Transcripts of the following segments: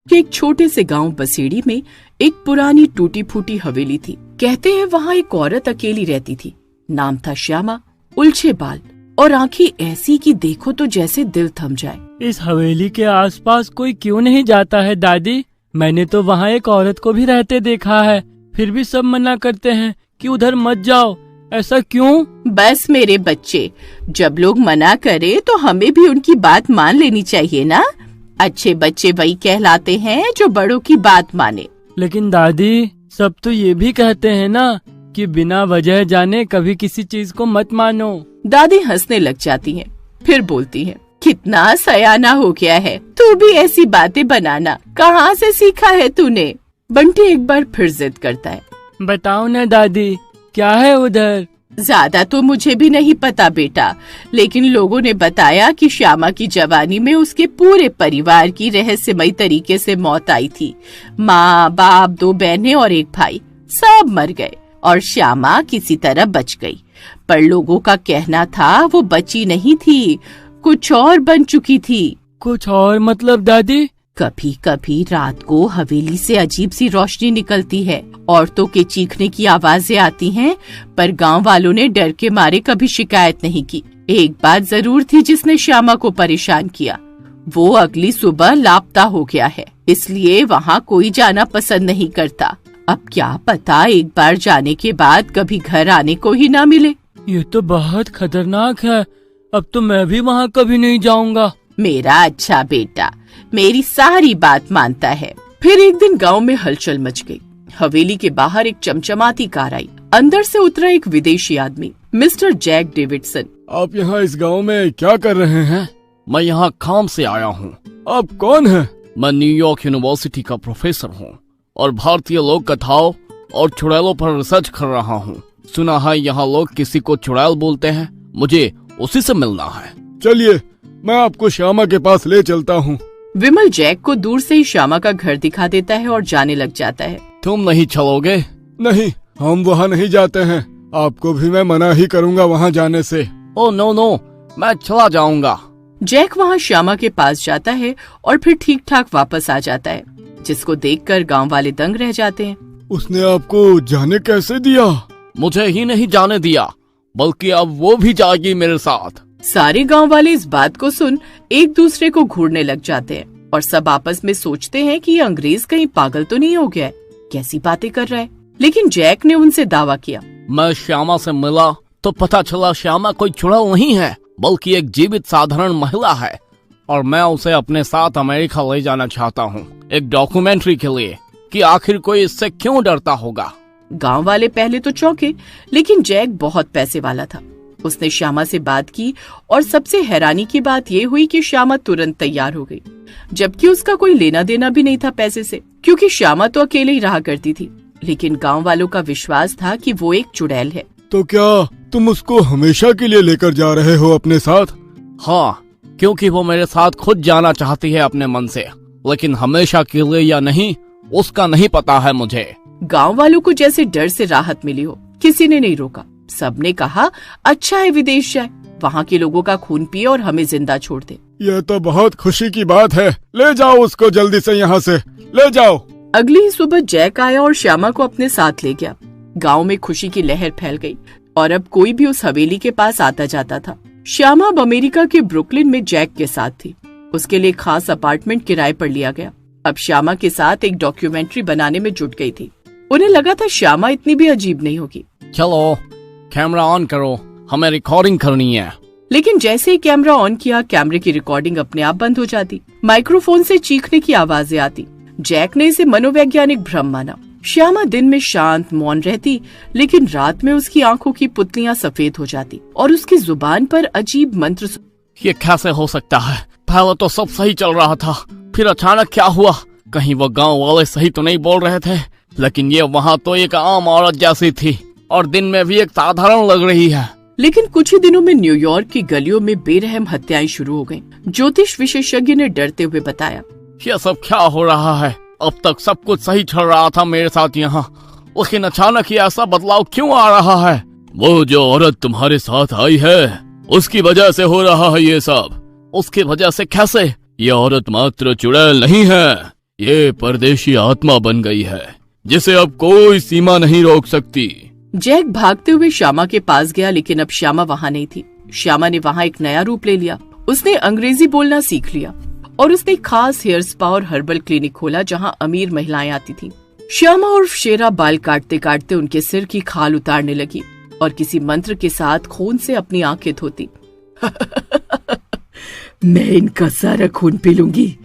कि एक छोटे से गांव बसेड़ी में एक पुरानी टूटी फूटी हवेली थी। कहते हैं वहाँ एक औरत अकेली रहती थी। नाम था श्यामा। उलझे बाल और आंखें ऐसी कि देखो तो जैसे दिल थम जाए। इस हवेली के आसपास कोई क्यों नहीं जाता है दादी? मैंने तो वहाँ एक औरत को भी रहते देखा है, फिर भी सब मना करते हैं कि उधर मत जाओ। ऐसा क्यों? बस मेरे बच्चे, जब लोग मना करे तो हमें भी उनकी बात मान लेनी चाहिए ना। अच्छे बच्चे वही कहलाते हैं जो बड़ों की बात माने। लेकिन दादी, सब तो ये भी कहते हैं ना कि बिना वजह जाने कभी किसी चीज को मत मानो। दादी हंसने लग जाती हैं, फिर बोलती हैं, कितना सयाना हो गया है तू भी ऐसी बातें बनाना। कहाँ से सीखा है तूने? बंटी एक बार फिर जिद करता है। बताओ ना दादी, क्या है उधर? ज्यादा तो मुझे भी नहीं पता बेटा, लेकिन लोगों ने बताया कि श्यामा की जवानी में उसके पूरे परिवार की रहस्यमयी तरीके से मौत आई थी। माँ बाप, 2 बहनें और 1 भाई, सब मर गए और श्यामा किसी तरह बच गई। पर लोगों का कहना था वो बची नहीं थी, कुछ और बन चुकी थी। कुछ और मतलब दादी? कभी कभी रात को हवेली से अजीब सी रोशनी निकलती है, औरतों के चीखने की आवाजें आती हैं, पर गांव वालों ने डर के मारे कभी शिकायत नहीं की। एक बात जरूर थी जिसने श्यामा को परेशान किया, वो अगली सुबह लापता हो गया है, इसलिए वहाँ कोई जाना पसंद नहीं करता। अब क्या पता एक बार जाने के बाद कभी घर आने को ही ना मिले। ये तो बहुत खतरनाक है, अब तो मैं भी वहाँ कभी नहीं जाऊँगा। मेरा अच्छा बेटा मेरी सारी बात मानता है। फिर एक दिन गांव में हलचल मच गई। हवेली के बाहर एक चमचमाती कार आई। अंदर से उतरा एक विदेशी आदमी, मिस्टर जैक डेविडसन। आप यहाँ इस गांव में क्या कर रहे हैं? मैं यहाँ काम से आया हूँ। आप कौन हैं? मैं न्यूयॉर्क यूनिवर्सिटी का प्रोफेसर हूँ और भारतीय लोक कथाओं और चुड़ैलों पर रिसर्च कर रहा हूँ। सुना है यहाँ लोग किसी को चुड़ैल बोलते हैं, मुझे उसी से मिलना है। चलिए, मैं आपको श्यामा के पास ले चलता हूँ। विमल जैक को दूर से ही श्यामा का घर दिखा देता है और जाने लग जाता है। तुम नहीं चलोगे? नहीं, हम वहाँ नहीं जाते हैं। आपको भी मैं मना ही करूँगा वहाँ जाने से। ओह नो, मैं चला जाऊँगा। जैक वहाँ श्यामा के पास जाता है और फिर ठीक ठाक वापस आ जाता है, जिसको देखकर गांव वाले दंग रह जाते हैं। उसने आपको जाने कैसे दिया? मुझे ही नहीं जाने दिया, बल्कि अब वो भी जाएगी मेरे साथ। सारे गांव वाले इस बात को सुन एक दूसरे को घूरने लग जाते हैं और सब आपस में सोचते हैं कि ये अंग्रेज कहीं पागल तो नहीं हो गया है, कैसी बातें कर रहा है। लेकिन जैक ने उनसे दावा किया, मैं श्यामा से मिला तो पता चला श्यामा कोई चुड़ैल नहीं है, बल्कि एक जीवित साधारण महिला है और मैं उसे अपने साथ अमेरिका ले जाना चाहता हूँ, एक डॉक्यूमेंट्री के लिए कि आखिर कोई इससे क्यों डरता होगा। गांव वाले पहले तो चौंके, लेकिन जैक बहुत पैसे वाला था। उसने श्यामा से बात की और सबसे हैरानी की बात ये हुई कि श्यामा तुरंत तैयार हो गई, जबकि उसका कोई लेना देना भी नहीं था पैसे से, क्योंकि श्यामा तो अकेले ही रहा करती थी। लेकिन गांव वालों का विश्वास था कि वो एक चुड़ैल है। तो क्या तुम उसको हमेशा के लिए लेकर जा रहे हो अपने साथ? हाँ, क्योंकि वो मेरे साथ खुद जाना चाहती है अपने मन से, लेकिन हमेशा के लिए या नहीं उसका नहीं पता है मुझे। गांव वालों को जैसे डर से राहत मिली हो, किसी ने नहीं रोका। सबने कहा अच्छा है विदेश जाए, वहाँ के लोगों का खून पिए और हमें जिंदा छोड़ दे। यह तो बहुत खुशी की बात है, ले जाओ उसको जल्दी से यहाँ से, ले जाओ। अगली ही सुबह जैक आया और श्यामा को अपने साथ ले गया। गांव में खुशी की लहर फैल गई और अब कोई भी उस हवेली के पास आता जाता था। श्यामा अब अमेरिका के ब्रुकलिन में जैक के साथ थी। उसके लिए खास अपार्टमेंट किराए पर लिया गया। अब श्यामा के साथ एक डॉक्यूमेंट्री बनाने में जुट गई थी। उन्हें लगा था श्यामा इतनी भी अजीब नहीं होगी। चलो कैमरा ऑन करो, हमें रिकॉर्डिंग करनी है। लेकिन जैसे ही कैमरा ऑन किया, कैमरे की रिकॉर्डिंग अपने आप बंद हो जाती। माइक्रोफोन से चीखने की आवाजें आती। जैक ने इसे मनोवैज्ञानिक भ्रम माना। श्यामा दिन में शांत मौन रहती, लेकिन रात में उसकी आंखों की पुतलियां सफेद हो जाती और उसकी जुबान पर अजीब मंत्र। ये कैसे हो सकता है? पहले तो सब सही चल रहा था, फिर अचानक क्या हुआ? कहीं वो गांव वाले सही तो नहीं बोल रहे थे? लेकिन ये वहाँ तो एक आम औरत जैसी थी और दिन में भी एक साधारण लग रही है। लेकिन कुछ ही दिनों में न्यूयॉर्क की गलियों में बेरहम हत्याएं शुरू हो गईं। ज्योतिष विशेषज्ञ ने डरते हुए बताया, ये सब क्या हो रहा है? अब तक सब कुछ सही चल रहा था मेरे साथ यहाँ, लेकिन अचानक ही ऐसा बदलाव क्यों आ रहा है? वो जो औरत तुम्हारे साथ आई है, उसकी वजह से हो रहा है ये सब। उसकी वजह से कैसे? ये औरत मात्र चुड़ैल नहीं है, ये परदेशी आत्मा बन गई है जिसे अब कोई सीमा नहीं रोक सकती। जैक भागते हुए श्यामा के पास गया, लेकिन अब श्यामा वहाँ नहीं थी। श्यामा ने वहाँ एक नया रूप ले लिया। उसने अंग्रेजी बोलना सीख लिया और उसने खास हेयर स्पा और हर्बल क्लिनिक खोला जहाँ अमीर महिलाएं आती थीं। श्यामा और शेरा बाल काटते काटते उनके सिर की खाल उतारने लगी और किसी मंत्र के साथ खून से अपनी आंखें धोती। मैं इनका सारा खून पी लूंगी।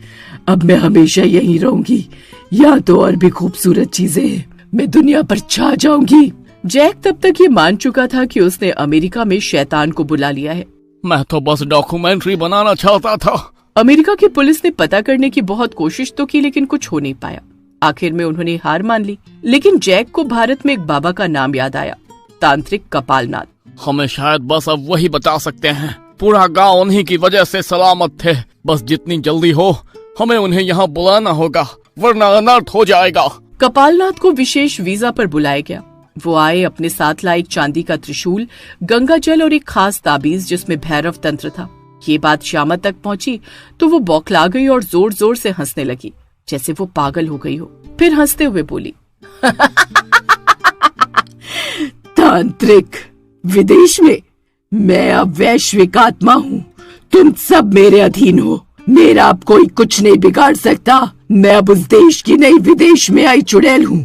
अब मैं हमेशा यहीं रहूंगी। या तो और भी खूबसूरत चीजें हैं। मैं दुनिया पर छा जाऊंगी। जैक तब तक ये मान चुका था कि उसने अमेरिका में शैतान को बुला लिया है। मैं तो बस डॉक्यूमेंट्री बनाना चाहता था। अमेरिका की पुलिस ने पता करने की बहुत कोशिश तो की, लेकिन कुछ हो नहीं पाया। आखिर में उन्होंने हार मान ली। लेकिन जैक को भारत में एक बाबा का नाम याद आया, तांत्रिक कपालनाथ। हमें शायद बस अब वही बता सकते हैं। पूरा गांव उन्हीं की वजह से सलामत थे। बस जितनी जल्दी हो हमें उन्हें यहाँ बुलाना होगा, वरना अनर्थ हो जाएगा। कपालनाथ को विशेष वीजा पर बुलाया गया। वो आए, अपने साथ लाए एक चांदी का त्रिशूल, गंगा जल और एक खास ताबीज जिसमें भैरव तंत्र था। ये बात श्यामा तक पहुंची तो वो बौखला गई और जोर जोर से हंसने लगी, जैसे वो पागल हो गई हो। फिर हंसते हुए बोली, तांत्रिक विदेश में? मैं अब वैश्विक आत्मा हूँ। तुम सब मेरे अधीन हो। मेरा अब कोई कुछ नहीं बिगाड़ सकता। मैं अब उस देश की नहीं, विदेश में आई चुड़ैल हूँ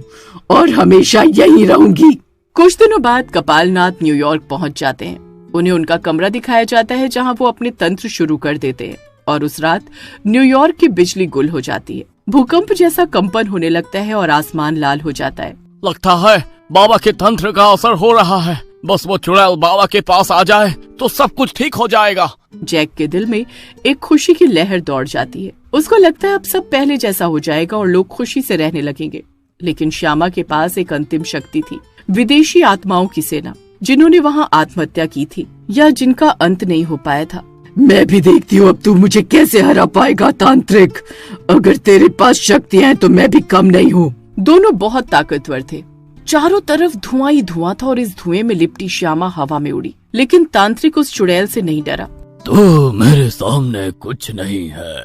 और हमेशा यहीं रहूंगी। कुछ दिनों बाद कपालनाथ न्यूयॉर्क पहुँच जाते हैं। उन्हें उनका कमरा दिखाया जाता है जहाँ वो अपने तंत्र शुरू कर देते हैं और उस रात न्यूयॉर्क की बिजली गुल हो जाती है। भूकंप जैसा कंपन होने लगता है और आसमान लाल हो जाता है। लगता है बाबा के तंत्र का असर हो रहा है। बस वो चुड़ैल बाबा के पास आ जाए तो सब कुछ ठीक हो जाएगा। जैक के दिल में एक खुशी की लहर दौड़ जाती है। उसको लगता है अब सब पहले जैसा हो जाएगा और लोग खुशी से रहने लगेंगे। लेकिन श्यामा के पास एक अंतिम शक्ति थी, विदेशी आत्माओं की सेना, जिन्होंने वहाँ आत्महत्या की थी या जिनका अंत नहीं हो पाया था। मैं भी देखती हूँ अब तू मुझे कैसे हरा पाएगा तांत्रिक। अगर तेरे पास शक्तियाँ हैं तो मैं भी कम नहीं हूँ। दोनों बहुत ताकतवर थे। चारों तरफ धुआं ही धुआं था और इस धुएं में लिपटी श्यामा हवा में उड़ी। लेकिन तांत्रिक उस चुड़ैल से नहीं डरा। तो मेरे सामने कुछ नहीं है,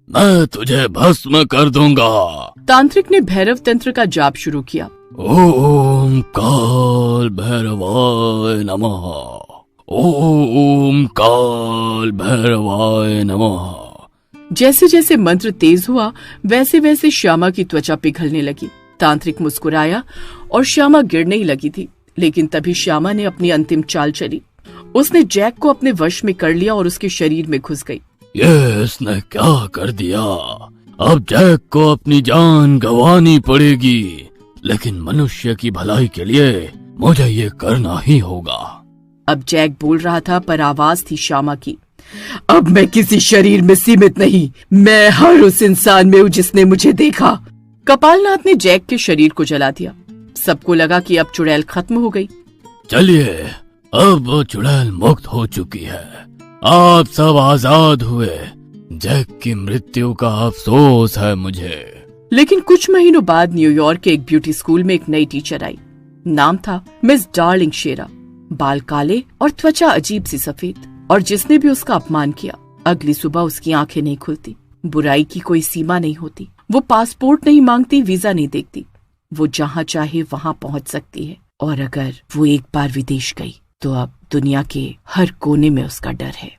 मैं तुझे भस्म कर दूंगा। तांत्रिक ने भैरव तंत्र का जाप शुरू किया। ओम काल भैरवाय नमः, ओम काल भैरवाय नमः। जैसे जैसे मंत्र तेज हुआ वैसे वैसे श्यामा की त्वचा पिघलने लगी। तांत्रिक मुस्कुराया और श्यामा गिरने ही लगी थी। लेकिन तभी श्यामा ने अपनी अंतिम चाल चली। उसने जैक को अपने वश में कर लिया और उसके शरीर में घुस गई। ये इसने क्या कर दिया? अब जैक को अपनी जान गंवानी पड़ेगी, लेकिन मनुष्य की भलाई के लिए मुझे ये करना ही होगा। अब जैक बोल रहा था पर आवाज थी श्यामा की। अब मैं किसी शरीर में सीमित नहीं, मैं हर उस इंसान में हूँ जिसने मुझे देखा। कपालनाथ ने जैक के शरीर को जला दिया। सबको लगा कि अब चुड़ैल खत्म हो गई। चलिए, अब वो चुड़ैल मुक्त हो चुकी है। आप सब आजाद हुए। जैक की मृत्यु का अफसोस है मुझे। लेकिन कुछ महीनों बाद न्यूयॉर्क के एक ब्यूटी स्कूल में एक नई टीचर आई। नाम था मिस डार्लिंग शेरा। बाल काले और त्वचा अजीब सी सफेद। और जिसने भी उसका अपमान किया, अगली सुबह उसकी आंखें नहीं खुलती। बुराई की कोई सीमा नहीं होती। वो पासपोर्ट नहीं मांगती, वीजा नहीं देखती। वो जहाँ चाहे वहाँ पहुँच सकती है। और अगर वो एक बार विदेश गई तो अब दुनिया के हर कोने में उसका डर है।